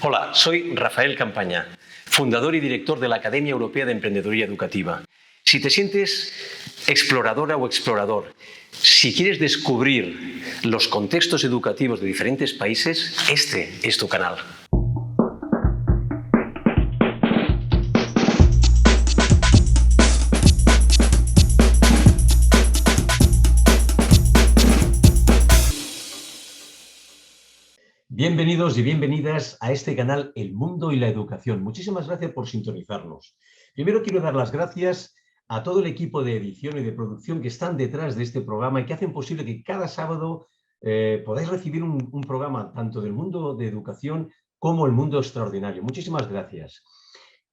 Hola, soy Rafael Campaña, fundador y director de la Academia Europea de Emprendeduría Educativa. Si te sientes exploradora o explorador, si quieres descubrir los contextos educativos de diferentes países, este es tu canal. Bienvenidos y bienvenidas a este canal El Mundo y la Educación. Muchísimas gracias por sintonizarnos. Primero quiero dar las gracias a todo el equipo de edición y de producción que están detrás de este programa y que hacen posible que cada sábado podáis recibir un programa tanto del mundo de educación como el mundo extraordinario. Muchísimas gracias.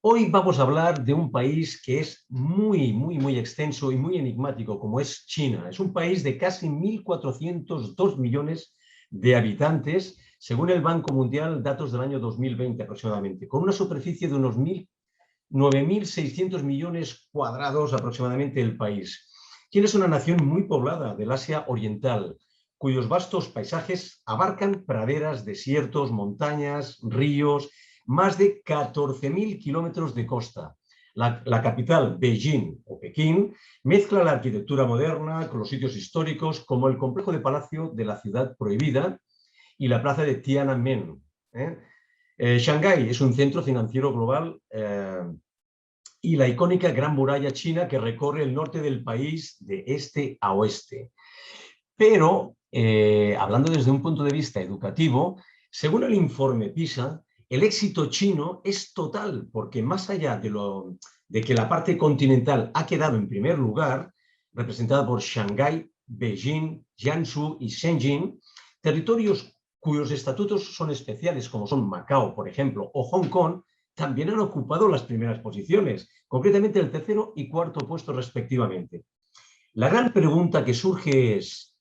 Hoy vamos a hablar de un país que es muy extenso y muy enigmático, como es China. Es un país de casi 1.402 millones de habitantes, según el Banco Mundial, datos del año 2020 aproximadamente, con una superficie de unos 9.600 millones cuadrados aproximadamente el país. China es una nación muy poblada del Asia Oriental, cuyos vastos paisajes abarcan praderas, desiertos, montañas, ríos, más de 14.000 kilómetros de costa. La capital, Beijing o Pekín, mezcla la arquitectura moderna con los sitios históricos como el complejo de palacio de la ciudad prohibida y la plaza de Tiananmen. Shanghái es un centro financiero global y la icónica Gran Muralla China que recorre el norte del país de este a oeste. Pero, hablando desde un punto de vista educativo, según el informe PISA, el éxito chino es total, porque más allá de que la parte continental ha quedado en primer lugar, representada por Shanghái, Beijing, Jiangsu y Shenzhen, territorios cuyos estatutos son especiales, como son Macao, por ejemplo, o Hong Kong, también han ocupado las primeras posiciones, concretamente el tercero y cuarto puesto respectivamente. La gran pregunta que surge es,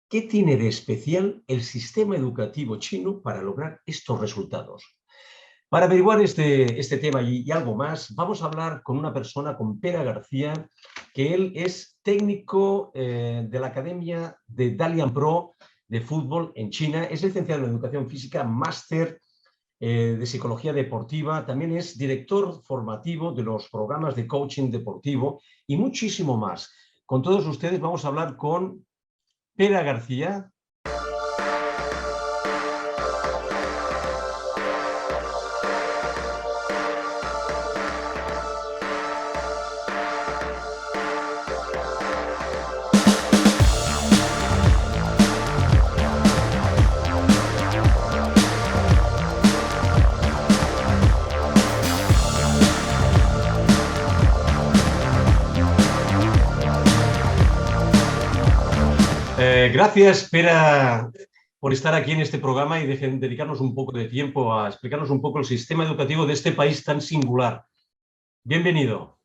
¿qué tiene de especial el sistema educativo chino para lograr estos resultados? Para averiguar este tema y algo más, vamos a hablar con una persona, con Pere García, que él es técnico de la Academia de Dalian Pro de fútbol en China, es licenciado en Educación Física, máster de Psicología Deportiva, también es director formativo de los programas de coaching deportivo y muchísimo más. Con todos ustedes vamos a hablar con Pere García. Gracias, Pere, por estar aquí en este programa y dedicarnos un poco de tiempo a explicarnos un poco el sistema educativo de este país tan singular. Bienvenido.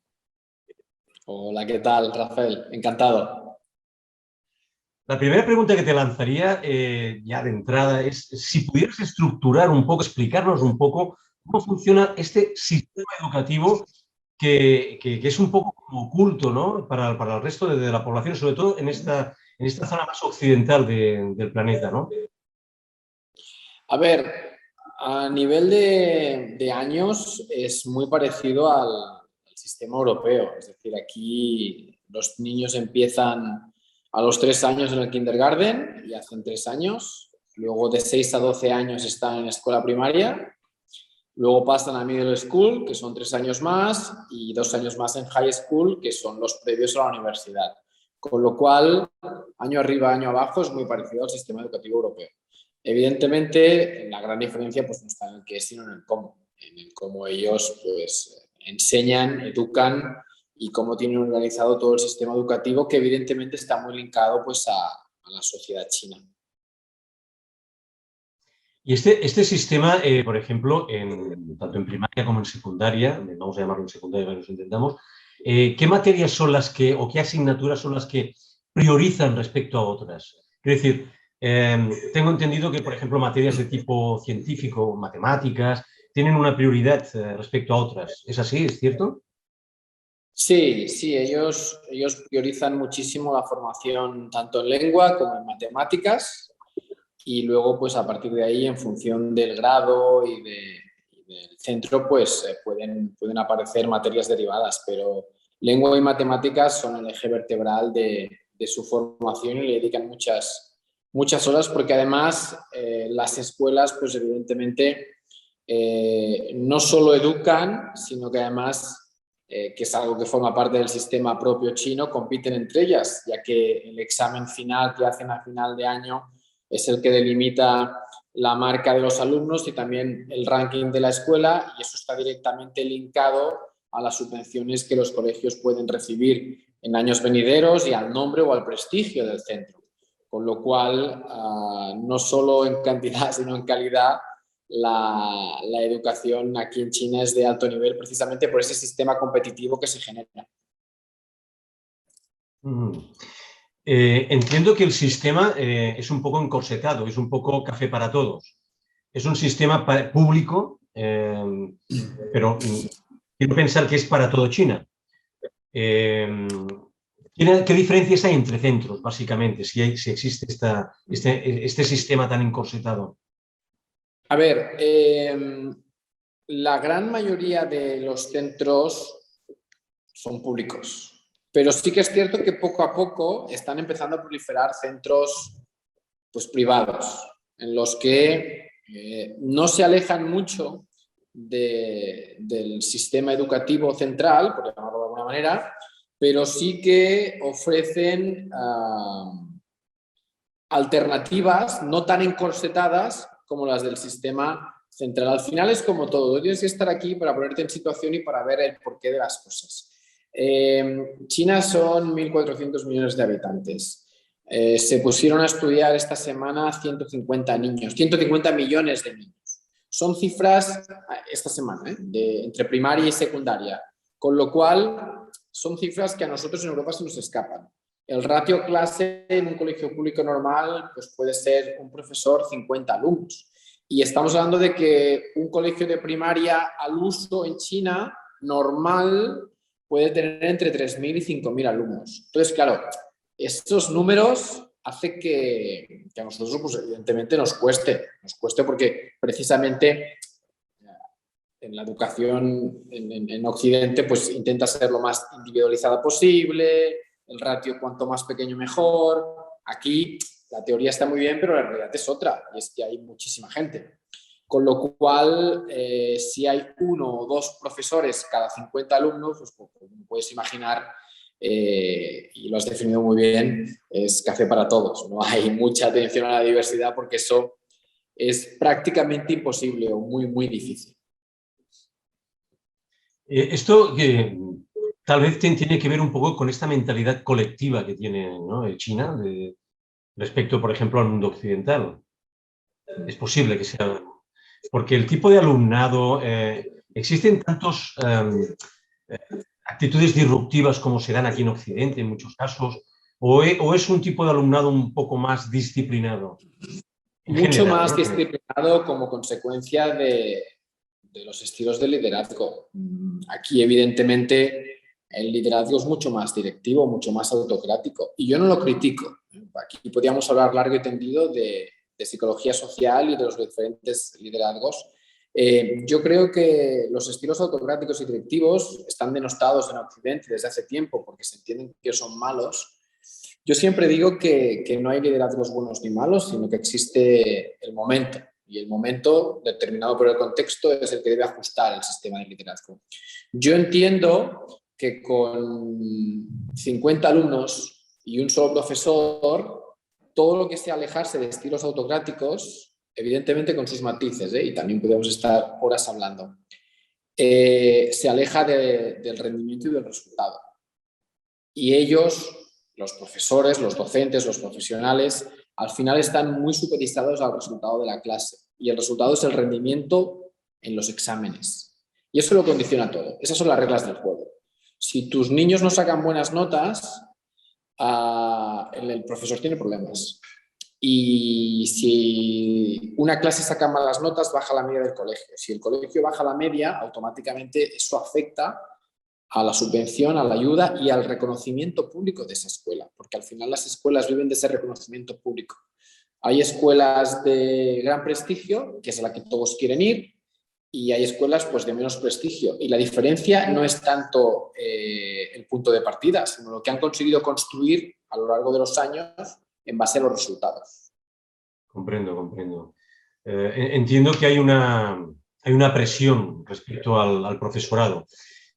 Hola, ¿qué tal, Rafael? Encantado. La primera pregunta que te lanzaría ya de entrada es si pudieras estructurar un poco, explicarnos un poco cómo funciona este sistema educativo que es un poco como oculto, ¿no? para el resto de la población, sobre todo en esta zona más occidental del planeta, ¿no? A ver, a nivel de años es muy parecido al sistema europeo. Es decir, aquí los niños empiezan a los 3 años en el kindergarten y hacen 3 años. Luego de 6 a 12 años están en escuela primaria. Luego pasan a middle school, que son 3 años más, y 2 años más en high school, que son los previos a la universidad. Con lo cual, año arriba, año abajo, es muy parecido al sistema educativo europeo. Evidentemente, la gran diferencia pues, no está en el qué, sino en el cómo ellos pues, enseñan, educan y cómo tienen organizado todo el sistema educativo, que evidentemente está muy linkado pues, a la sociedad china. Y este sistema, por ejemplo, tanto en primaria como en secundaria, vamos a llamarlo en secundaria para que nos entendamos, ¿qué materias son las que, o qué asignaturas son las que priorizan respecto a otras? Es decir, tengo entendido que, por ejemplo, materias de tipo científico, matemáticas, tienen una prioridad respecto a otras. ¿Es así? ¿Es cierto? Sí, ellos priorizan muchísimo la formación tanto en lengua como en matemáticas. Y luego, pues a partir de ahí, en función del grado y el centro, pues pueden aparecer materias derivadas, pero lengua y matemáticas son el eje vertebral de su formación y le dedican muchas horas, porque además las escuelas, pues evidentemente, no solo educan, sino que además, que es algo que forma parte del sistema propio chino, compiten entre ellas, ya que el examen final que hacen a final de año es el que delimita la marca de los alumnos y también el ranking de la escuela, y eso está directamente linkado a las subvenciones que los colegios pueden recibir en años venideros y al nombre o al prestigio del centro. Con lo cual, no solo en cantidad, sino en calidad, la educación aquí en China es de alto nivel precisamente por ese sistema competitivo que se genera. Entiendo que el sistema es un poco encorsetado, es un poco café para todos. Es un sistema público, pero quiero pensar que es para todo China. ¿Qué diferencias hay entre centros, básicamente, si existe este sistema tan encorsetado? A ver, la gran mayoría de los centros son públicos, pero sí que es cierto que poco a poco están empezando a proliferar centros, pues, privados, en los que no se alejan mucho del sistema educativo central, por llamarlo de alguna manera, pero sí que ofrecen alternativas no tan encorsetadas como las del sistema central. Al final es como todo, tienes que estar aquí para ponerte en situación y para ver el porqué de las cosas. China son 1.400 millones de habitantes. Se pusieron a estudiar esta semana 150 niños, 150 millones de niños. Son cifras esta semana, entre primaria y secundaria, con lo cual son cifras que a nosotros en Europa se nos escapan. El ratio clase en un colegio público normal, pues puede ser un profesor, 50 alumnos. Y estamos hablando de que un colegio de primaria al uso en China normal puede tener entre 3.000 y 5.000 alumnos. Entonces, claro, estos números hacen que a nosotros, pues, evidentemente nos cueste porque precisamente en la educación en Occidente, pues intenta ser lo más individualizada posible, el ratio cuanto más pequeño mejor. Aquí la teoría está muy bien, pero la realidad es otra, y es que hay muchísima gente. Con lo cual, si hay 1 o 2 profesores cada 50 alumnos, pues como puedes imaginar, y lo has definido muy bien, es café para todos. No hay mucha atención a la diversidad porque eso es prácticamente imposible o muy, muy difícil. Esto tal vez tiene que ver un poco con esta mentalidad colectiva que tiene, ¿no?, China respecto, por ejemplo, al mundo occidental. Es posible que sea... Porque el tipo de alumnado... existen tantos actitudes disruptivas como se dan aquí en Occidente en muchos casos, o es un tipo de alumnado un poco más disciplinado. Mucho general, más, ¿no?, disciplinado como consecuencia de los estilos de liderazgo. Aquí, evidentemente, el liderazgo es mucho más directivo, mucho más autocrático. Y yo no lo critico. Aquí podríamos hablar largo y tendido de psicología social y de los diferentes liderazgos. Yo creo que los estilos autocráticos y directivos están denostados en Occidente desde hace tiempo porque se entienden que son malos. Yo siempre digo que no hay liderazgos buenos ni malos, sino que existe el momento. Y el momento, determinado por el contexto, es el que debe ajustar el sistema de liderazgo. Yo entiendo que con 50 alumnos y un solo profesor, todo lo que sea alejarse de estilos autocráticos, evidentemente con sus matices, y también podemos estar horas hablando, se aleja del rendimiento y del resultado. Y ellos, los profesores, los docentes, los profesionales, al final están muy supeditados al resultado de la clase. Y el resultado es el rendimiento en los exámenes. Y eso lo condiciona todo. Esas son las reglas del juego. Si tus niños no sacan buenas notas, el profesor tiene problemas. Y si una clase saca malas notas, baja la media del colegio. Si el colegio baja la media, automáticamente eso afecta a la subvención, a la ayuda y al reconocimiento público de esa escuela, porque al final las escuelas viven de ese reconocimiento público. Hay escuelas de gran prestigio, que es a la que todos quieren ir, y hay escuelas pues, de menos prestigio. Y la diferencia no es tanto el punto de partida, sino lo que han conseguido construir a lo largo de los años en base a los resultados. Comprendo, comprendo. Entiendo que hay una presión respecto al profesorado.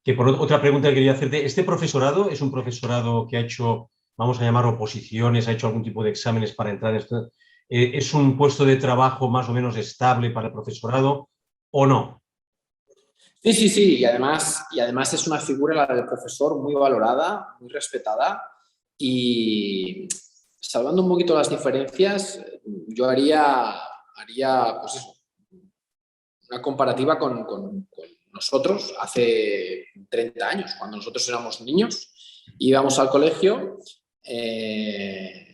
Que por otra pregunta que quería hacerte, ¿este profesorado es un profesorado que ha hecho, vamos a llamar oposiciones, ha hecho algún tipo de exámenes para entrar en esto? ¿Es un puesto de trabajo más o menos estable para el profesorado o no? Sí, sí, sí, y además es una figura, la del profesor, muy valorada, muy respetada y salvando un poquito las diferencias, yo haría pues eso, una comparativa con nosotros hace 30 años, cuando nosotros éramos niños, íbamos al colegio,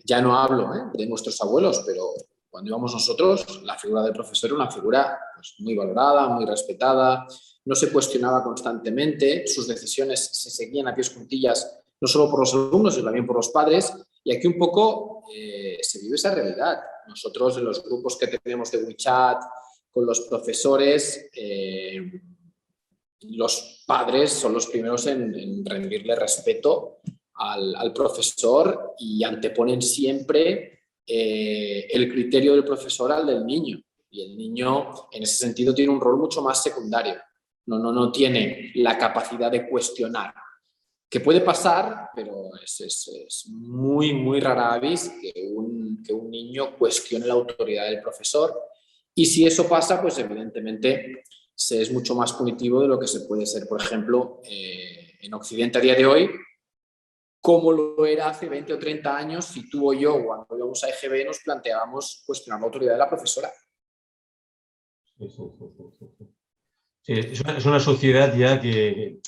ya no hablo de nuestros abuelos, pero cuando íbamos nosotros, la figura del profesor era una figura pues, muy valorada, muy respetada, no se cuestionaba constantemente, sus decisiones se seguían a pies juntillas, no solo por los alumnos, sino también por los padres, y aquí un poco se vive esa realidad. Nosotros en los grupos que tenemos de WeChat, con los profesores, los padres son los primeros en rendirle respeto al profesor y anteponen siempre el criterio del profesor al del niño. Y el niño, en ese sentido, tiene un rol mucho más secundario. No tiene la capacidad de cuestionar. Que puede pasar, pero es muy, muy rara avis que un niño cuestione la autoridad del profesor. Y si eso pasa, pues evidentemente se es mucho más punitivo de lo que se puede ser, por ejemplo, en Occidente a día de hoy, como lo era hace 20 o 30 años si tú o yo, cuando íbamos a EGB, nos planteábamos cuestionar la autoridad de la profesora. Sí, sí, sí, sí, sí. Sí, es una sociedad ya que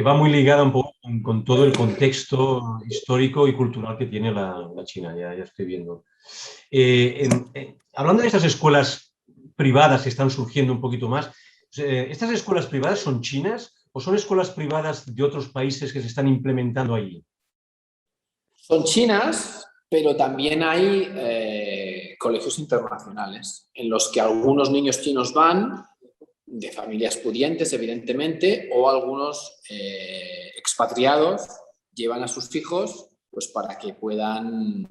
va muy ligada un poco con todo el contexto histórico y cultural que tiene la China, ya estoy viendo. Hablando de estas escuelas privadas que están surgiendo un poquito más, ¿estas escuelas privadas son chinas o son escuelas privadas de otros países que se están implementando allí? Son chinas, pero también hay colegios internacionales en los que algunos niños chinos van, de familias pudientes, evidentemente, o algunos expatriados llevan a sus hijos pues, para que puedan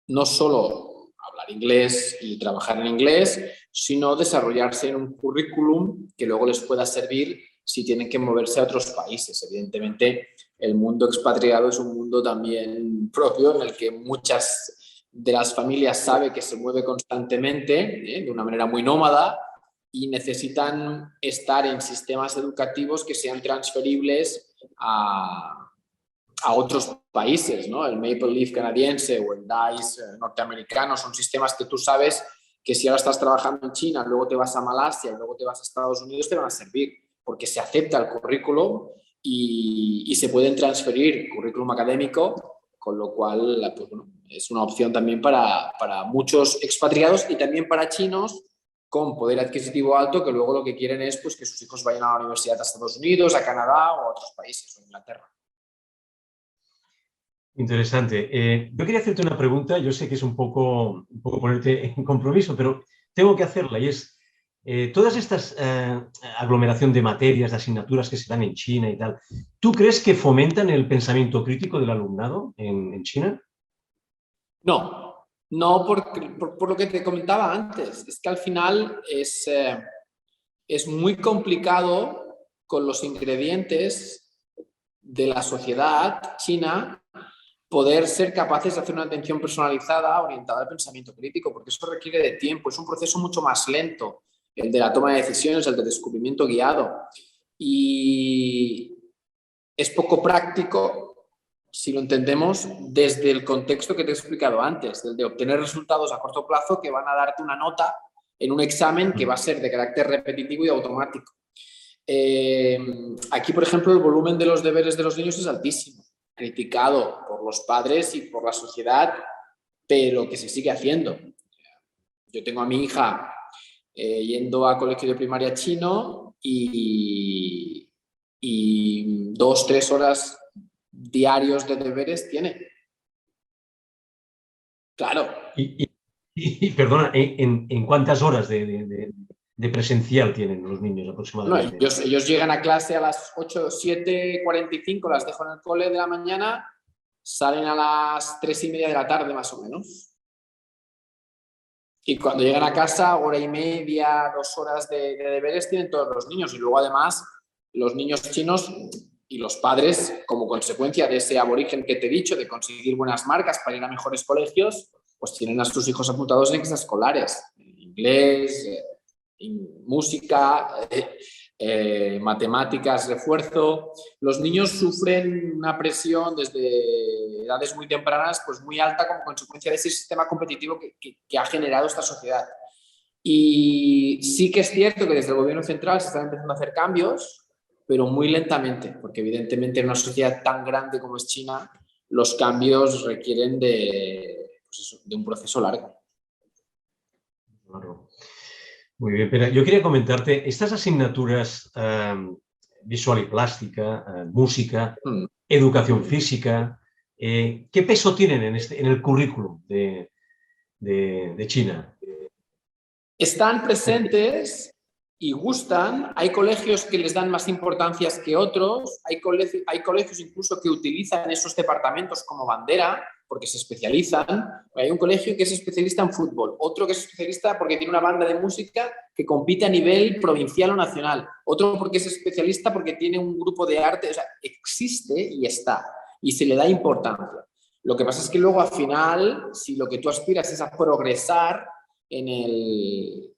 no solo hablar inglés y trabajar en inglés, sino desarrollarse en un currículum que luego les pueda servir si tienen que moverse a otros países. Evidentemente, el mundo expatriado es un mundo también propio en el que muchas de las familias saben que se mueve constantemente, de una manera muy nómada, y necesitan estar en sistemas educativos que sean transferibles a otros países, ¿no? El Maple Leaf canadiense o el DICE norteamericano son sistemas que tú sabes que si ahora estás trabajando en China, luego te vas a Malasia y luego te vas a Estados Unidos, te van a servir porque se acepta el currículum y se pueden transferir currículum académico, con lo cual pues, bueno, es una opción también para muchos expatriados y también para chinos con poder adquisitivo alto que luego lo que quieren es pues, que sus hijos vayan a la universidad a Estados Unidos, a Canadá o a otros países, o Inglaterra. Interesante. Yo quería hacerte una pregunta, yo sé que es un poco ponerte en compromiso, pero tengo que hacerla y es, todas estas aglomeración de materias, de asignaturas que se dan en China y tal, ¿tú crees que fomentan el pensamiento crítico del alumnado en China? No, no por lo que te comentaba antes, es que al final es muy complicado con los ingredientes de la sociedad china poder ser capaces de hacer una atención personalizada orientada al pensamiento crítico, porque eso requiere de tiempo, es un proceso mucho más lento, el de la toma de decisiones, el de descubrimiento guiado. Y es poco práctico si lo entendemos desde el contexto que te he explicado antes, el de obtener resultados a corto plazo que van a darte una nota en un examen que va a ser de carácter repetitivo y automático. Aquí, por ejemplo, el volumen de los deberes de los niños es altísimo, criticado por los padres y por la sociedad, pero que se sigue haciendo. Yo tengo a mi hija yendo a colegio de primaria chino y 2, 3 horas diarios de deberes tiene. Claro. Y perdona, ¿en cuántas horas de presencial tienen los niños No, aproximadamente? ellos llegan a clase a las 8, 7:45, las dejo en el cole de la mañana, salen a las 3:30 de la tarde más o menos. Y cuando llegan a casa, 1:30, 2 horas de deberes tienen todos los niños. Y luego además los niños chinos y los padres, como consecuencia de ese aborigen que te he dicho, de conseguir buenas marcas para ir a mejores colegios, pues tienen a sus hijos apuntados en extraescolares, en inglés, música, matemáticas, refuerzo. Los niños sufren una presión desde edades muy tempranas, pues muy alta como consecuencia de ese sistema competitivo que ha generado esta sociedad. Y sí que es cierto que desde el gobierno central se están empezando a hacer cambios, pero muy lentamente, porque evidentemente en una sociedad tan grande como es China, los cambios requieren pues eso, de un proceso largo. Claro. Muy bien, pero yo quería comentarte, estas asignaturas visual y plástica, música, educación física, ¿qué peso tienen en el currículum de China? Están presentes y gustan. Hay colegios que les dan más importancia que otros. Hay colegios incluso que utilizan esos departamentos como bandera porque se especializan. Hay un colegio que es especialista en fútbol, otro que es especialista porque tiene una banda de música que compite a nivel provincial o nacional, otro porque es especialista porque tiene un grupo de arte. O sea, existe y está, y se le da importancia. Lo que pasa es que luego al final, si lo que tú aspiras es a progresar en el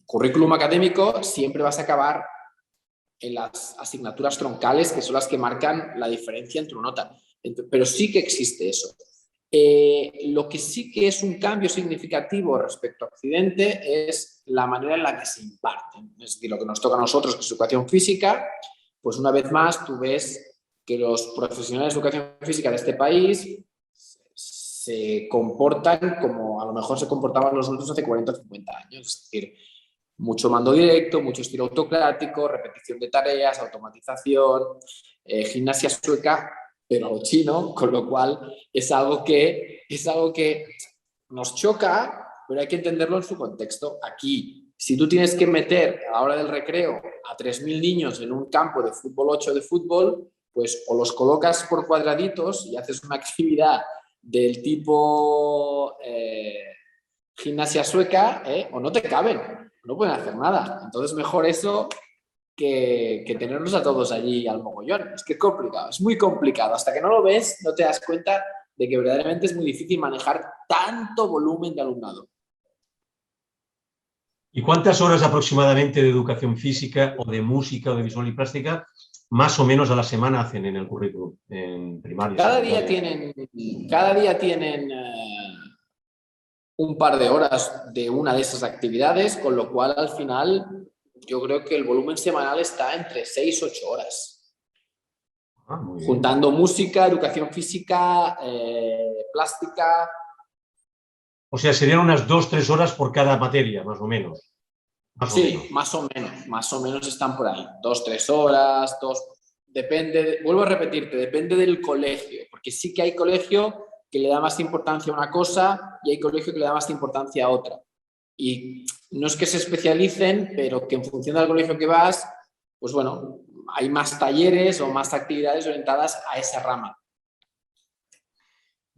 currículum académico, siempre vas a acabar en las asignaturas troncales, que son las que marcan la diferencia entre una nota. Pero sí que existe eso. Lo que sí que es un cambio significativo respecto a Occidente es la manera en la que se imparten. Es decir, lo que nos toca a nosotros, que es educación física, pues una vez más tú ves que los profesionales de educación física de este país se comportan como a lo mejor se comportaban los nuestros hace 40 o 50 años. Es decir, mucho mando directo, mucho estilo autocrático, repetición de tareas, automatización, gimnasia sueca, pero chino, con lo cual es algo que nos choca, pero hay que entenderlo en su contexto. Aquí, si tú tienes que meter a la hora del recreo a 3.000 niños en un campo de fútbol 8 de fútbol, pues o los colocas por cuadraditos y haces una actividad del tipo gimnasia sueca, o no te caben, no pueden hacer nada. Entonces mejor eso que tenerlos a todos allí al mogollón. Es que es complicado, es muy complicado. Hasta que no lo ves, no te das cuenta de que verdaderamente es muy difícil manejar tanto volumen de alumnado. ¿Y cuántas horas aproximadamente de educación física o de música o de visual y plástica más o menos a la semana hacen en el currículum, en primaria? Cada día tienen un par de horas de una de esas actividades, con lo cual al final yo creo que el volumen semanal está entre 6 y 8 horas. Juntando música, educación física, plástica. O sea, serían unas 2 o 3 horas por cada materia, más o menos. Más o menos están por ahí. 2 o 3 horas, depende, vuelvo a repetirte, depende del colegio, porque sí que hay colegio que le da más importancia a una cosa y hay colegio que le da más importancia a otra. Y no es que se especialicen, pero que en función del colegio que vas, pues bueno, hay más talleres o más actividades orientadas a esa rama.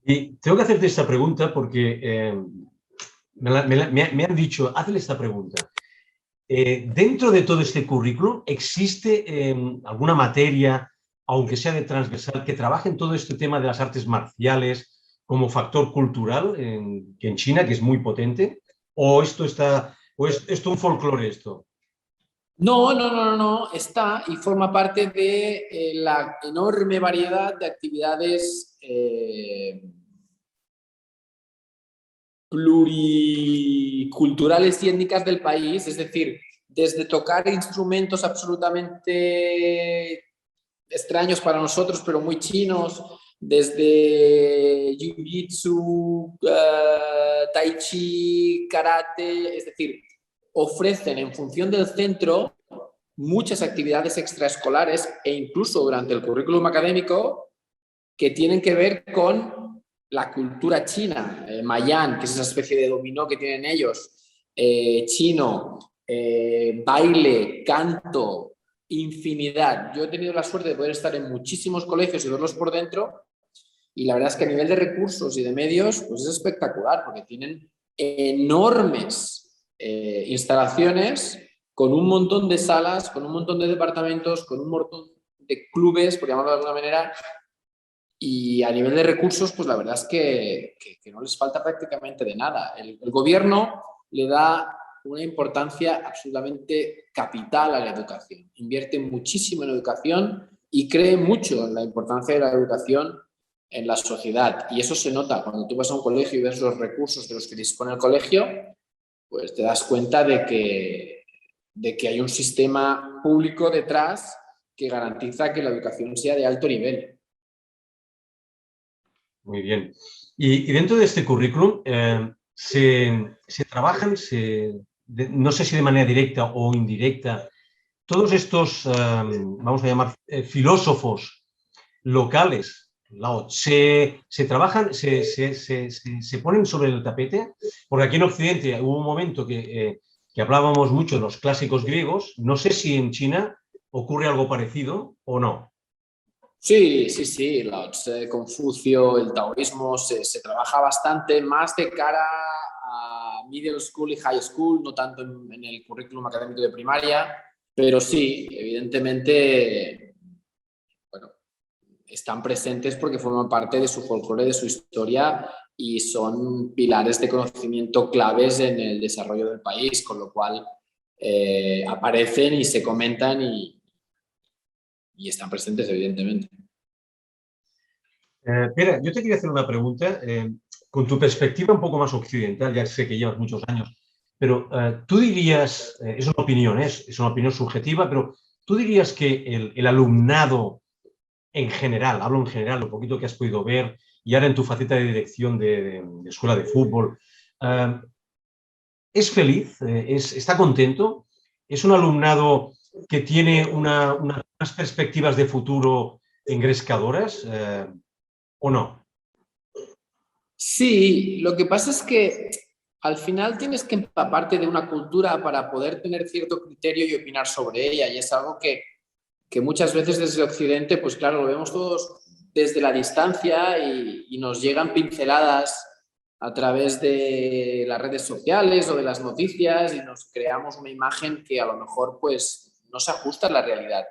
Y tengo que hacerte esta pregunta porque me han dicho, hazle esta pregunta. Dentro de todo este currículum, ¿existe alguna materia, aunque sea de transversal, que trabaje en todo este tema de las artes marciales como factor cultural que en China, que es muy potente? ¿O esto es un folclore esto? No, está y forma parte de la enorme variedad de actividades pluriculturales y étnicas del país, es decir, desde tocar instrumentos absolutamente extraños para nosotros, pero muy chinos, desde jiu-jitsu, tai chi, karate, es decir, ofrecen en función del centro muchas actividades extraescolares e incluso durante el currículum académico que tienen que ver con la cultura china, Mayan, que es esa especie de dominó que tienen ellos, chino, baile, canto, infinidad. Yo he tenido la suerte de poder estar en muchísimos colegios y verlos por dentro, y la verdad es que a nivel de recursos y de medios, pues es espectacular, porque tienen enormes instalaciones con un montón de salas, con un montón de departamentos, con un montón de clubes, por llamarlo de alguna manera, y a nivel de recursos, pues la verdad es que no les falta prácticamente de nada. El gobierno le da una importancia absolutamente capital a la educación. Invierte muchísimo en educación y cree mucho en la importancia de la educación en la sociedad. Y eso se nota cuando tú vas a un colegio y ves los recursos de los que dispone el colegio, pues te das cuenta de que hay un sistema público detrás que garantiza que la educación sea de alto nivel. Muy bien. Y dentro de este currículum se trabajan, no sé si de manera directa o indirecta, todos estos, vamos a llamar, filósofos locales, Lao Tse, se trabajan, se ponen sobre el tapete, porque aquí en Occidente hubo un momento que hablábamos mucho de los clásicos griegos. No sé si en China ocurre algo parecido o no. Sí, Lao Tse, Confucio, el taoísmo se trabaja bastante más de cara a middle school y high school, no tanto en el currículum académico de primaria, pero sí, evidentemente, bueno, están presentes porque forman parte de su folclore, de su historia, y son pilares de conocimiento claves en el desarrollo del país, con lo cual aparecen y se comentan y están presentes, evidentemente. Pere, yo te quería hacer una pregunta, con tu perspectiva un poco más occidental, ya sé que llevas muchos años, pero tú dirías, es una opinión subjetiva, pero tú dirías que el alumnado en general, hablo en general, lo poquito que has podido ver, y ahora en tu faceta de dirección de escuela de fútbol, ¿es feliz? ¿Está contento? ¿Es un alumnado que tiene unas perspectivas de futuro engrescadoras o no? Sí, lo que pasa es que al final tienes que empaparte de una cultura para poder tener cierto criterio y opinar sobre ella, y es algo que muchas veces desde Occidente, pues claro, lo vemos todos desde la distancia y nos llegan pinceladas a través de las redes sociales o de las noticias y nos creamos una imagen que a lo mejor pues no se ajusta a la realidad.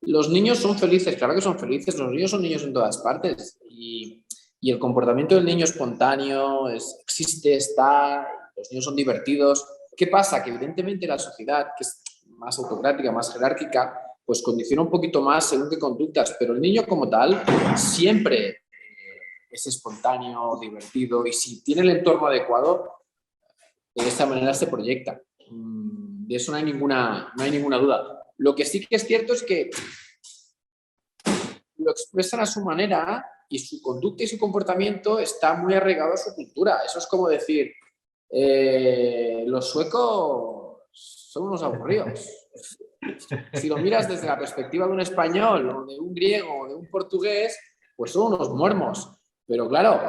Los niños son felices, claro que son felices, los niños son niños en todas partes y el comportamiento del niño espontáneo existe, está, los niños son divertidos. ¿Qué pasa? Que evidentemente la sociedad, que es más autocrática, más jerárquica, pues condiciona un poquito más según qué conductas, pero el niño como tal siempre es espontáneo, divertido, y si tiene el entorno adecuado, de esta manera se proyecta. De eso no hay ninguna duda. Lo que sí que es cierto es que lo expresan a su manera y su conducta y su comportamiento está muy arraigado a su cultura. Eso es como decir, los suecos son unos aburridos. Si lo miras desde la perspectiva de un español o de un griego o de un portugués, pues son unos muermos. Pero claro,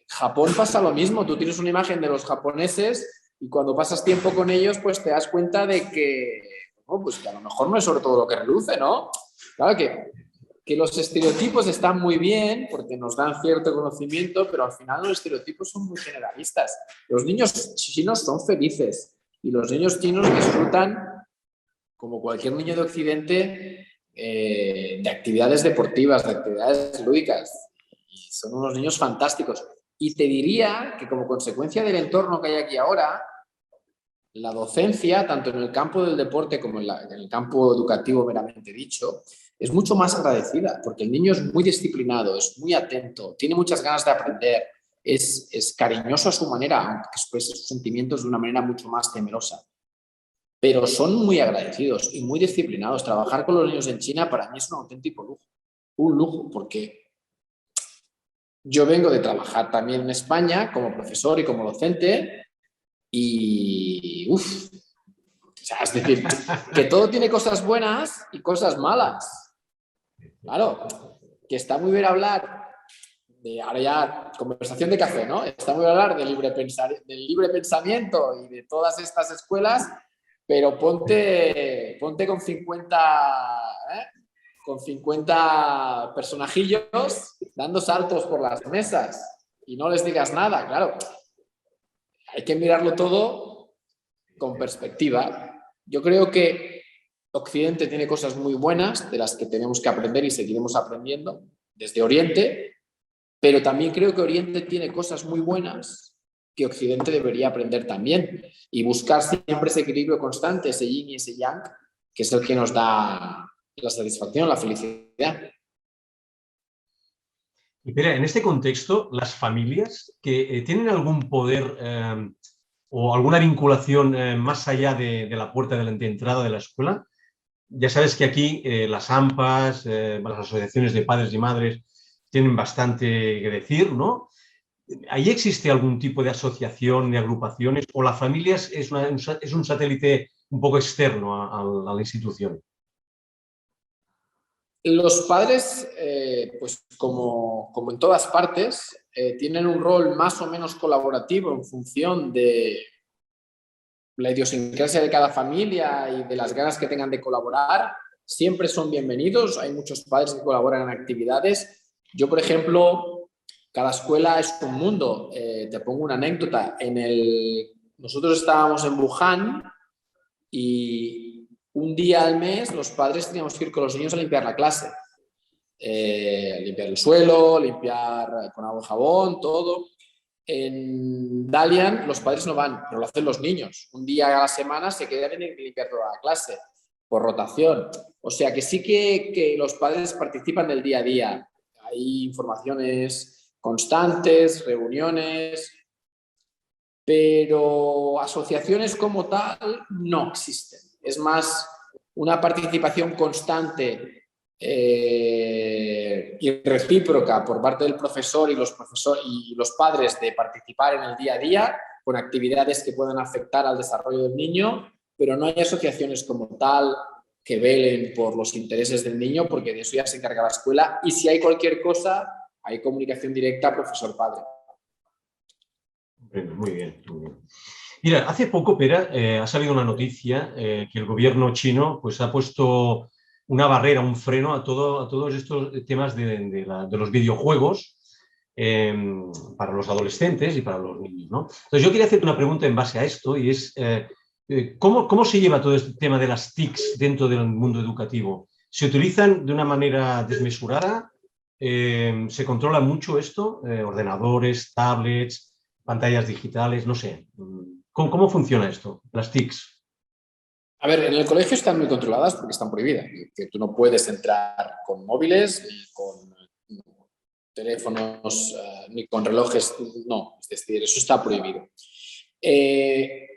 Japón pasa lo mismo. Tú tienes una imagen de los japoneses y cuando pasas tiempo con ellos, pues te das cuenta de que, oh, pues que a lo mejor no es sobre todo lo que reluce, ¿no? Claro que los estereotipos están muy bien porque nos dan cierto conocimiento, pero al final los estereotipos son muy generalistas. Los niños chinos son felices y los niños chinos disfrutan, como cualquier niño de Occidente, de actividades deportivas, de actividades lúdicas. Y son unos niños fantásticos. Y te diría que como consecuencia del entorno que hay aquí ahora, la docencia, tanto en el campo del deporte como en el campo educativo meramente dicho, es mucho más agradecida, porque el niño es muy disciplinado, es muy atento, tiene muchas ganas de aprender, es cariñoso a su manera, aunque expresa sus sentimientos de una manera mucho más temerosa. Pero son muy agradecidos y muy disciplinados. Trabajar con los niños en China para mí es un auténtico lujo. Un lujo, porque yo vengo de trabajar también en España como profesor y como docente y o sea, es decir, que todo tiene cosas buenas y cosas malas. Claro, que está muy bien hablar ahora ya conversación de café, ¿no? Está muy bien hablar del libre pensamiento y de todas estas escuelas, pero ponte con 50 personajillos dando saltos por las mesas y no les digas nada, claro. Hay que mirarlo todo con perspectiva. Yo creo que Occidente tiene cosas muy buenas de las que tenemos que aprender y seguiremos aprendiendo desde Oriente, pero también creo que Oriente tiene cosas muy buenas que Occidente debería aprender también y buscar siempre ese equilibrio constante, ese yin y ese yang, que es el que nos da la satisfacción, la felicidad. Y Pere, en este contexto, las familias que tienen algún poder o alguna vinculación más allá de la puerta de entrada de la escuela. Ya sabes que aquí las AMPAs, las asociaciones de padres y madres, tienen bastante que decir, ¿no? ¿Ahí existe algún tipo de asociación, de agrupaciones, o la familia es un satélite un poco externo a la institución? Los padres, pues como en todas partes, tienen un rol más o menos colaborativo en función de la idiosincrasia de cada familia y de las ganas que tengan de colaborar. Siempre son bienvenidos. Hay muchos padres que colaboran en actividades. Yo, por ejemplo, cada escuela es un mundo. Te pongo una anécdota. Nosotros estábamos en Wuhan y un día al mes los padres teníamos que ir con los niños a limpiar la clase. Limpiar el suelo, limpiar con agua y jabón, todo. En Dalian los padres no van, pero lo hacen los niños. Un día a la semana se quedan y tienen que limpiar toda la clase por rotación. O sea que sí que los padres participan del día a día. Hay informaciones constantes, reuniones, pero asociaciones como tal no existen. Es más una participación constante y recíproca por parte del profesor y los padres de participar en el día a día con actividades que puedan afectar al desarrollo del niño, pero no hay asociaciones como tal que velen por los intereses del niño, porque de eso ya se encarga la escuela, y si hay cualquier cosa, hay comunicación directa profesor-padre. Muy bien, muy bien. Mira, hace poco, Pera, ha salido una noticia que el gobierno chino pues, ha puesto una barrera, un freno a todos estos temas de los videojuegos para los adolescentes y para los niños, ¿no? Entonces, yo quería hacerte una pregunta en base a esto y es, ¿cómo se lleva todo este tema de las TICs dentro del mundo educativo? ¿Se utilizan de una manera desmesurada? ¿Se controla mucho esto? Ordenadores, tablets, pantallas digitales, no sé. ¿Cómo funciona esto, las TICs? A ver, en el colegio están muy controladas porque están prohibidas. Que tú no puedes entrar con móviles, ni con teléfonos, ni con relojes. No, es decir, eso está prohibido.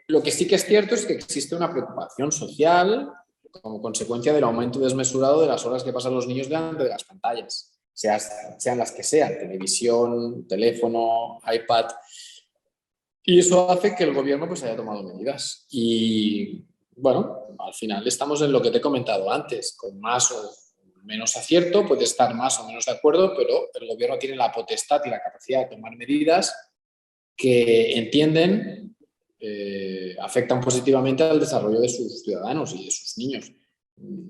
Lo que sí que es cierto es que existe una preocupación social como consecuencia del aumento desmesurado de las horas que pasan los niños delante de las pantallas, sean las que sean, televisión, teléfono, iPad. Y eso hace que el gobierno pues haya tomado medidas. Y bueno, al final estamos en lo que te he comentado antes, con más o menos acierto, puede estar más o menos de acuerdo, pero el gobierno tiene la potestad y la capacidad de tomar medidas que entienden afectan positivamente al desarrollo de sus ciudadanos y de sus niños.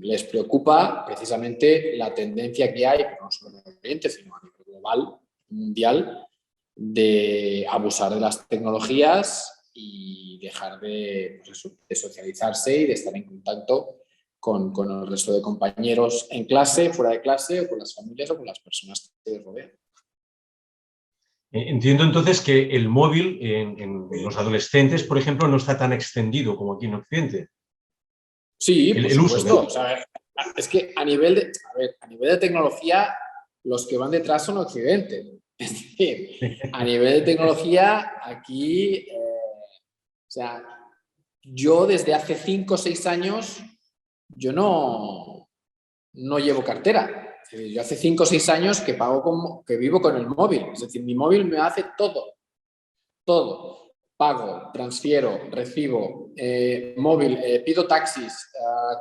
Les preocupa precisamente la tendencia que hay, no solo en el Oriente, sino a nivel global, mundial, de abusar de las tecnologías y dejar de socializarse y de estar en contacto con el resto de compañeros en clase, fuera de clase, o con las familias o con las personas que les rodean. Entiendo entonces que el móvil en los adolescentes, por ejemplo, no está tan extendido como aquí en Occidente. Sí, por El uso supuesto. O sea, es que a nivel de tecnología, los que van detrás son Occidente. Es decir, a nivel de tecnología, aquí, o sea, yo desde hace 5 o 6 años, yo no llevo cartera. Es decir, yo hace 5 o 6 años que vivo con el móvil. Es decir, mi móvil me hace todo. Todo. Pago, transfiero, recibo, móvil, pido taxis,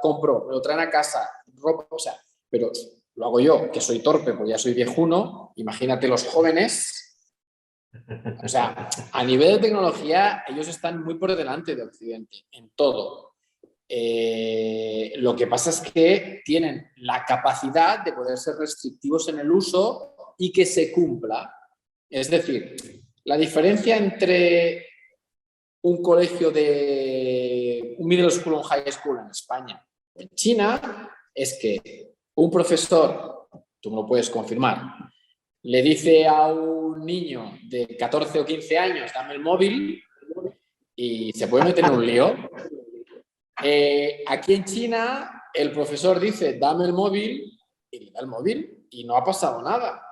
compro, me lo traen a casa, ropa, o sea, pero lo hago yo, que soy torpe porque ya soy viejuno, imagínate los jóvenes. O sea, a nivel de tecnología, ellos están muy por delante de Occidente, en todo. Lo que pasa es que tienen la capacidad de poder ser restrictivos en el uso y que se cumpla. Es decir, la diferencia entre un colegio de un middle school o un high school en España o en China es que un profesor, tú me lo puedes confirmar, le dice a un niño de 14 o 15 años, dame el móvil, y se puede meter en un lío. Aquí en China, el profesor dice, dame el móvil, y le da el móvil, y no ha pasado nada.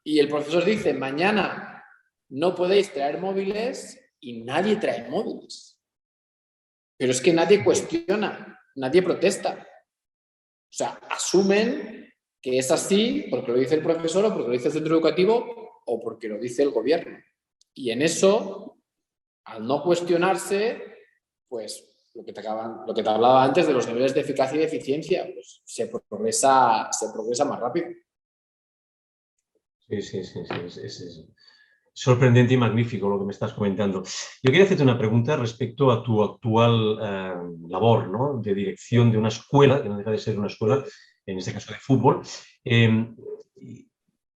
Y el profesor dice, mañana no podéis traer móviles, y nadie trae móviles. Pero es que nadie cuestiona, nadie protesta. O sea, asumen que es así porque lo dice el profesor o porque lo dice el centro educativo o porque lo dice el gobierno. Y en eso, al no cuestionarse, pues lo que te hablaba antes de los niveles de eficacia y de eficiencia, pues se progresa más rápido. Sí. Es sorprendente y magnífico lo que me estás comentando. Yo quería hacerte una pregunta respecto a tu actual labor, ¿no? De dirección de una escuela, que no deja de ser una escuela, en este caso de fútbol.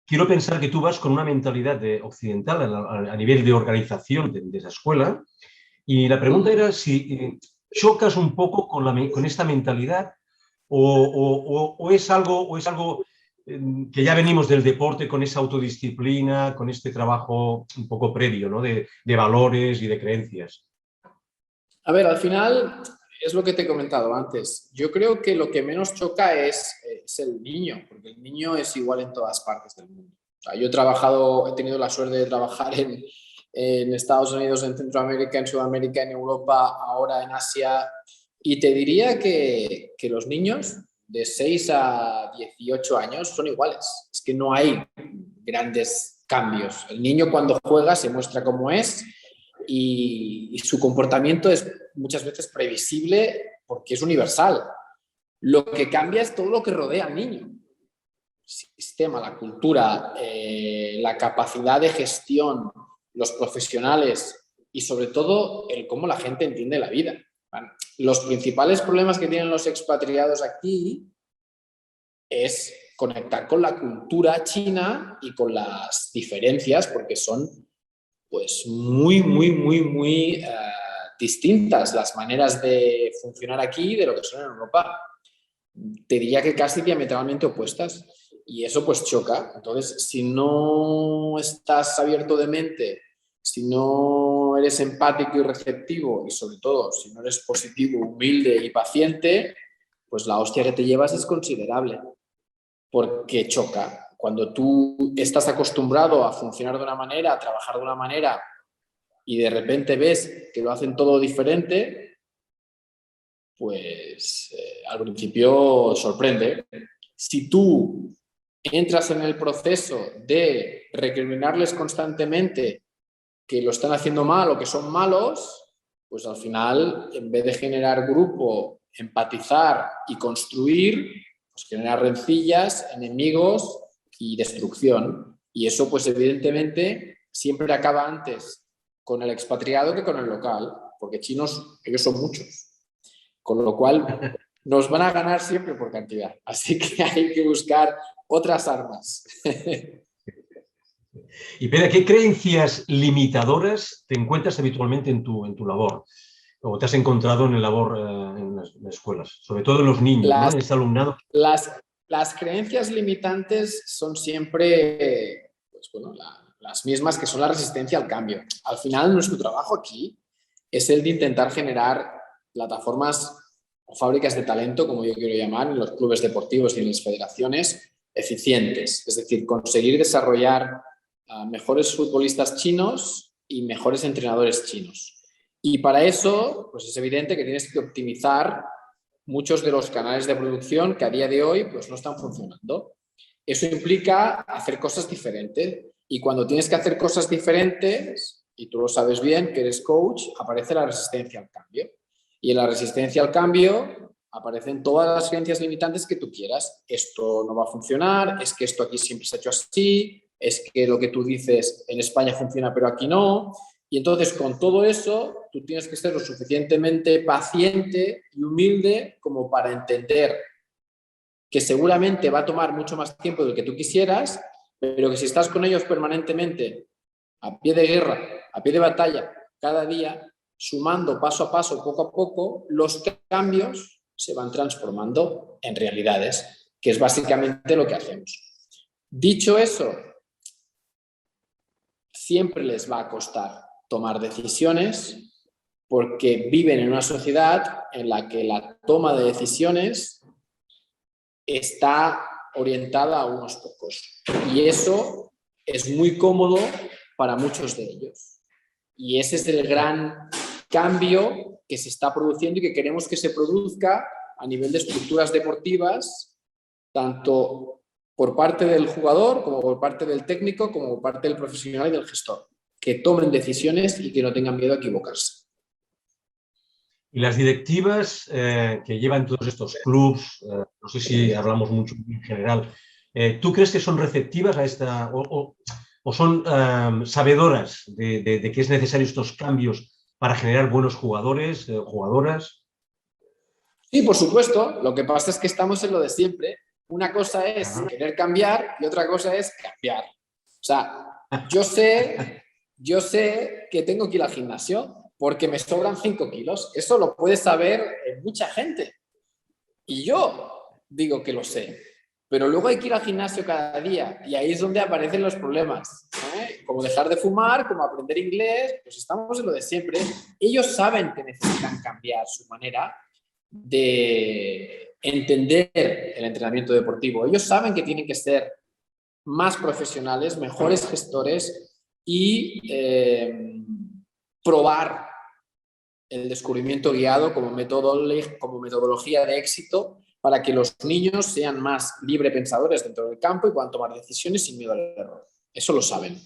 Quiero pensar que tú vas con una mentalidad occidental a nivel de organización de esa escuela. Y la pregunta era si chocas un poco con esta mentalidad o es algo que ya venimos del deporte con esa autodisciplina, con este trabajo un poco previo, ¿no? de valores y de creencias. A ver, al final es lo que te he comentado antes. Yo creo que lo que menos choca es el niño, porque el niño es igual en todas partes del mundo. O sea, yo he tenido la suerte de trabajar en Estados Unidos, en Centroamérica, en Sudamérica, en Europa, ahora en Asia, y te diría que los niños de 6 a 18 años son iguales. Es que no hay grandes cambios. El niño cuando juega se muestra como es y su comportamiento es muchas veces previsible porque es universal. Lo que cambia es todo lo que rodea al niño. El sistema, la cultura, la capacidad de gestión, los profesionales y sobre todo el cómo la gente entiende la vida. Los principales problemas que tienen los expatriados aquí es conectar con la cultura china y con las diferencias porque son pues muy distintas las maneras de funcionar aquí de lo que son en Europa. Te diría que casi diametralmente opuestas y eso pues choca. Entonces, si no estás abierto de mente, si no eres empático y receptivo y sobre todo si no eres positivo, humilde y paciente, pues la hostia que te llevas es considerable porque choca. Cuando tú estás acostumbrado a funcionar de una manera, a trabajar de una manera y de repente ves que lo hacen todo diferente, pues al principio sorprende. Si tú entras en el proceso de recriminarles constantemente que lo están haciendo mal o que son malos, pues al final, en vez de generar grupo, empatizar y construir, pues genera rencillas, enemigos y destrucción. Y eso, pues evidentemente, siempre acaba antes con el expatriado que con el local, porque chinos, ellos son muchos. Con lo cual, nos van a ganar siempre por cantidad. Así que hay que buscar otras armas. Y Pera, ¿qué creencias limitadoras te encuentras habitualmente en tu labor? O te has encontrado en la labor en las escuelas, sobre todo en los niños, ¿no? En ese alumnado. Las creencias limitantes son siempre pues, bueno, las mismas que son la resistencia al cambio. Al final, nuestro trabajo aquí es el de intentar generar plataformas o fábricas de talento, como yo quiero llamar, en los clubes deportivos y en las federaciones eficientes. Es decir, conseguir desarrollar mejores futbolistas chinos y mejores entrenadores chinos. Y para eso, pues es evidente que tienes que optimizar muchos de los canales de producción que a día de hoy pues, no están funcionando. Eso implica hacer cosas diferentes. Y cuando tienes que hacer cosas diferentes, y tú lo sabes bien, que eres coach, aparece la resistencia al cambio. Y en la resistencia al cambio, aparecen todas las creencias limitantes que tú quieras. Esto no va a funcionar, es que esto aquí siempre se ha hecho así, es que lo que tú dices en España funciona pero aquí no. Y entonces con todo eso tú tienes que ser lo suficientemente paciente y humilde como para entender que seguramente va a tomar mucho más tiempo del que tú quisieras, pero que si estás con ellos permanentemente, a pie de guerra, a pie de batalla, cada día, sumando paso a paso, poco a poco, los cambios se van transformando en realidades, que es básicamente lo que hacemos. Dicho eso, siempre les va a costar tomar decisiones porque viven en una sociedad en la que la toma de decisiones está orientada a unos pocos. Y eso es muy cómodo para muchos de ellos. Y ese es el gran cambio que se está produciendo y que queremos que se produzca a nivel de estructuras deportivas, tanto por parte del jugador, como por parte del técnico, como por parte del profesional y del gestor. Que tomen decisiones y que no tengan miedo a equivocarse. Y las directivas que llevan todos estos clubs, no sé si hablamos mucho en general, ¿tú crees que son receptivas a esta o son sabedoras de que es necesario estos cambios para generar buenos jugadores, jugadoras? Sí, por supuesto. Lo que pasa es que estamos en lo de siempre. Una cosa es querer cambiar y otra cosa es cambiar. O sea, yo sé que tengo que ir al gimnasio porque me sobran 5 kilos. Eso lo puede saber mucha gente. Y yo digo que lo sé. Pero luego hay que ir al gimnasio cada día y ahí es donde aparecen los problemas. Como dejar de fumar, como aprender inglés, pues estamos en lo de siempre. Ellos saben que necesitan cambiar su manera de entender el entrenamiento deportivo. Ellos saben que tienen que ser más profesionales, mejores gestores y probar el descubrimiento guiado como metodología de éxito para que los niños sean más librepensadores dentro del campo y puedan tomar decisiones sin miedo al error. Eso lo saben.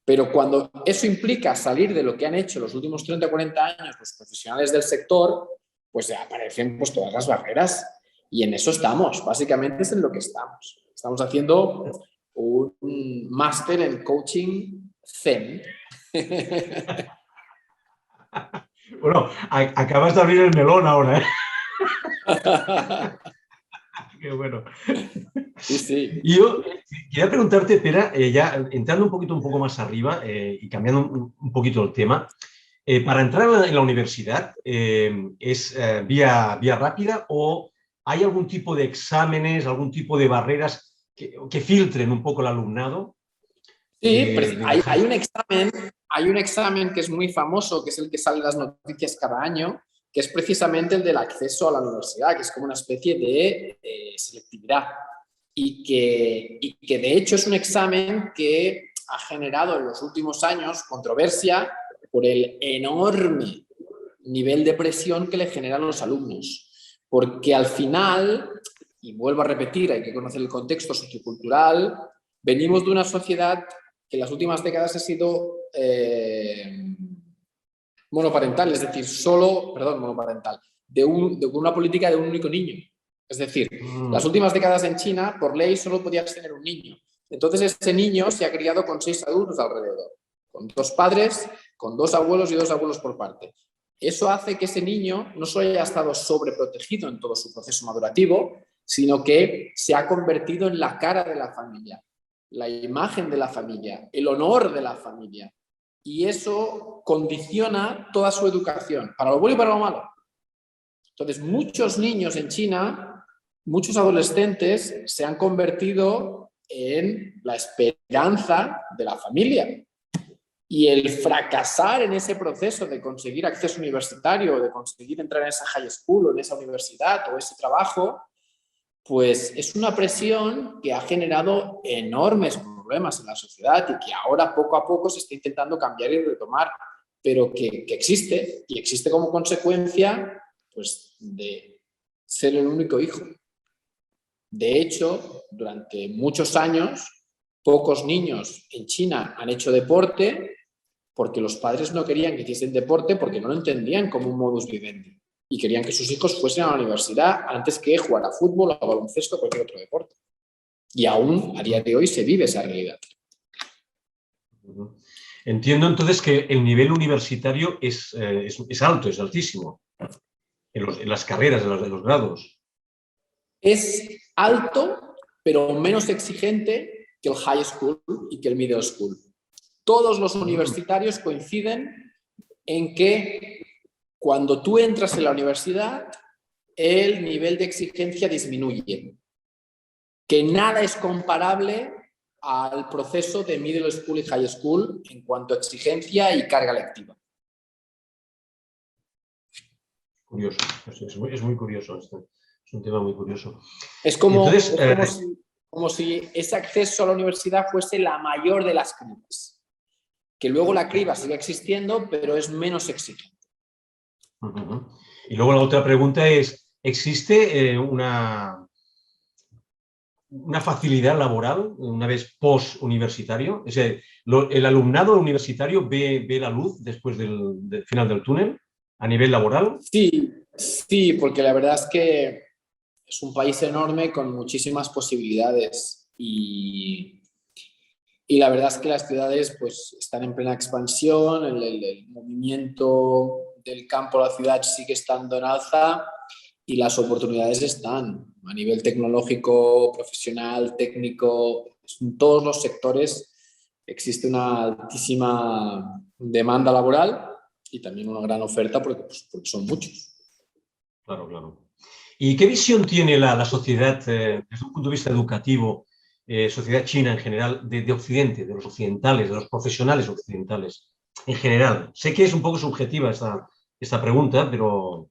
Pero cuando eso implica salir de lo que han hecho los últimos 30 o 40 años los profesionales del sector, pues aparecen pues todas las barreras. Y en eso estamos, básicamente es en lo que estamos. Estamos haciendo un máster en coaching Zen. Bueno, acabas de abrir el melón ahora, ¿eh? Qué bueno. Sí, sí. Y yo quería preguntarte, Pera, ya entrando un poco más arriba y cambiando un poquito el tema, para entrar en la universidad, ¿es vía rápida o hay algún tipo de exámenes, algún tipo de barreras que filtren un poco el alumnado? Sí, hay un examen que es muy famoso, que es el que sale en las noticias cada año, que es precisamente el del acceso a la universidad, que es como una especie de selectividad y que de hecho es un examen que ha generado en los últimos años controversia por el enorme nivel de presión que le generan los alumnos. Porque al final, y vuelvo a repetir, hay que conocer el contexto sociocultural, venimos de una sociedad que en las últimas décadas ha sido monoparental, es decir, monoparental, de una política de un único niño. Es decir, las últimas décadas en China, por ley, solo podías tener un niño. Entonces ese niño se ha criado con 6 adultos alrededor, con 2 padres, con 2 abuelos y 2 abuelos por parte. Eso hace que ese niño no solo haya estado sobreprotegido en todo su proceso madurativo, sino que se ha convertido en la cara de la familia, la imagen de la familia, el honor de la familia. Y eso condiciona toda su educación, para lo bueno y para lo malo. Entonces, muchos niños en China, muchos adolescentes, se han convertido en la esperanza de la familia. Y el fracasar en ese proceso de conseguir acceso universitario, de conseguir entrar en esa high school o en esa universidad o ese trabajo, pues es una presión que ha generado enormes problemas en la sociedad y que ahora poco a poco se está intentando cambiar y retomar, pero que existe y existe como consecuencia pues, de ser el único hijo. De hecho, durante muchos años, pocos niños en China han hecho deporte porque los padres no querían que hiciesen deporte porque no lo entendían como un modus vivendi. y querían que sus hijos fuesen a la universidad antes que jugar a fútbol, a baloncesto o cualquier otro deporte. Y aún a día de hoy se vive esa realidad. Entiendo entonces que el nivel universitario es alto, es altísimo, en las carreras, en los grados. Es alto, pero menos exigente que el high school y que el middle school. Todos los universitarios coinciden en que cuando tú entras en la universidad, el nivel de exigencia disminuye. Que nada es comparable al proceso de middle school y high school en cuanto a exigencia y carga lectiva. Curioso, es muy curioso esto. Es un tema muy curioso. Es como, entonces, como si ese acceso a la universidad fuese la mayor de las cribas. Que luego la criba sigue existiendo, pero es menos exigente. Y luego la otra pregunta es, ¿existe una facilidad laboral una vez post-universitario? Es decir, ¿el alumnado universitario ve la luz después del final del túnel a nivel laboral? Sí, porque la verdad es que es un país enorme con muchísimas posibilidades y la verdad es que las ciudades pues, están en plena expansión, el movimiento del campo a la ciudad sigue estando en alza y las oportunidades están a nivel tecnológico, profesional, técnico, en todos los sectores existe una altísima demanda laboral y también una gran oferta porque son muchos. Claro, claro. ¿Y qué visión tiene la sociedad desde un punto de vista educativo, sociedad china en general, de Occidente, de los occidentales, de los profesionales occidentales en general? Sé que es un poco subjetiva esta pregunta, pero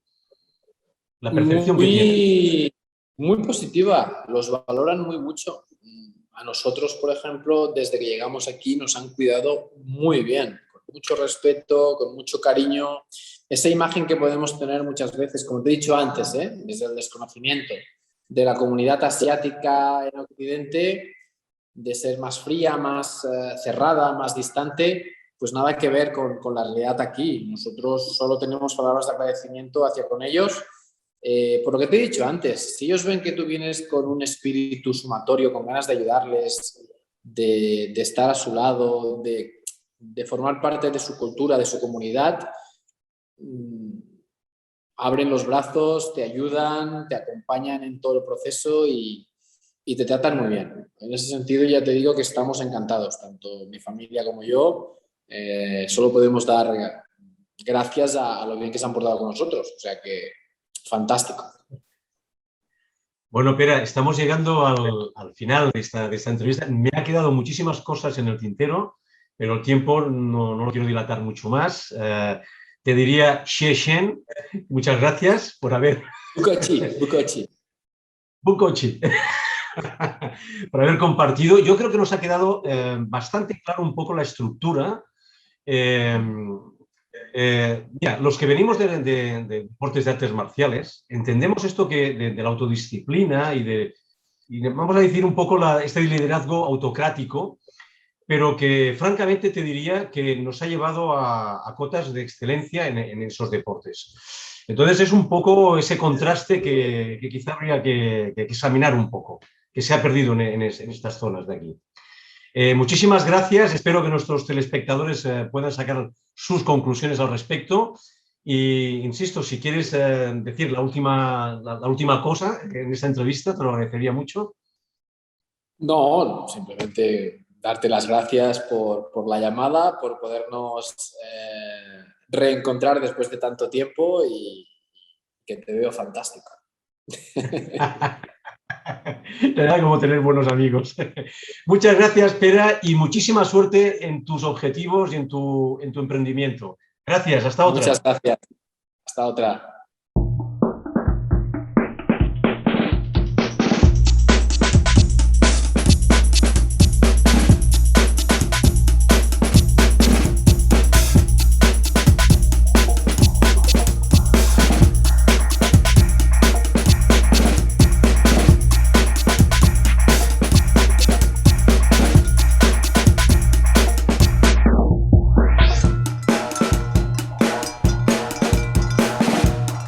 la percepción que tienen. Muy positiva, los valoran muy mucho. A nosotros, por ejemplo, desde que llegamos aquí nos han cuidado muy bien, con mucho respeto, con mucho cariño. Esa imagen que podemos tener muchas veces, como te he dicho antes, desde el desconocimiento de la comunidad asiática en Occidente, de ser más fría, más cerrada, más distante, pues nada que ver con la realidad aquí. Nosotros solo tenemos palabras de agradecimiento hacia con ellos. Por lo que te he dicho antes, si ellos ven que tú vienes con un espíritu sumatorio, con ganas de ayudarles, de estar a su lado, de formar parte de su cultura, de su comunidad, abren los brazos, te ayudan, te acompañan en todo el proceso y te tratan muy bien. En ese sentido ya te digo que estamos encantados, tanto mi familia como yo. Solo podemos dar gracias a lo bien que se han portado con nosotros. O sea que fantástico. Bueno, Pere, estamos llegando al final de esta entrevista. Me ha quedado muchísimas cosas en el tintero, pero el tiempo no lo quiero dilatar mucho más. Te diría Xie Shen, muchas gracias por haber... Bukochi. Por haber compartido. Yo creo que nos ha quedado bastante claro un poco la estructura. Mira, los que venimos de deportes de artes marciales, entendemos esto de la autodisciplina y vamos a decir un poco este liderazgo autocrático, pero que francamente te diría que nos ha llevado a cotas de excelencia en esos deportes. Entonces es un poco ese contraste que quizá habría que examinar un poco, que se ha perdido en estas zonas de aquí. Muchísimas gracias, espero que nuestros telespectadores puedan sacar sus conclusiones al respecto y, insisto, si quieres decir la última cosa en esta entrevista, te lo agradecería mucho. No, simplemente darte las gracias por la llamada, por podernos reencontrar después de tanto tiempo y que te veo fantástico. Nada como tener buenos amigos. Muchas gracias, Pere, y muchísima suerte en tus objetivos y en tu emprendimiento. Gracias, hasta otra. Muchas gracias. Hasta otra.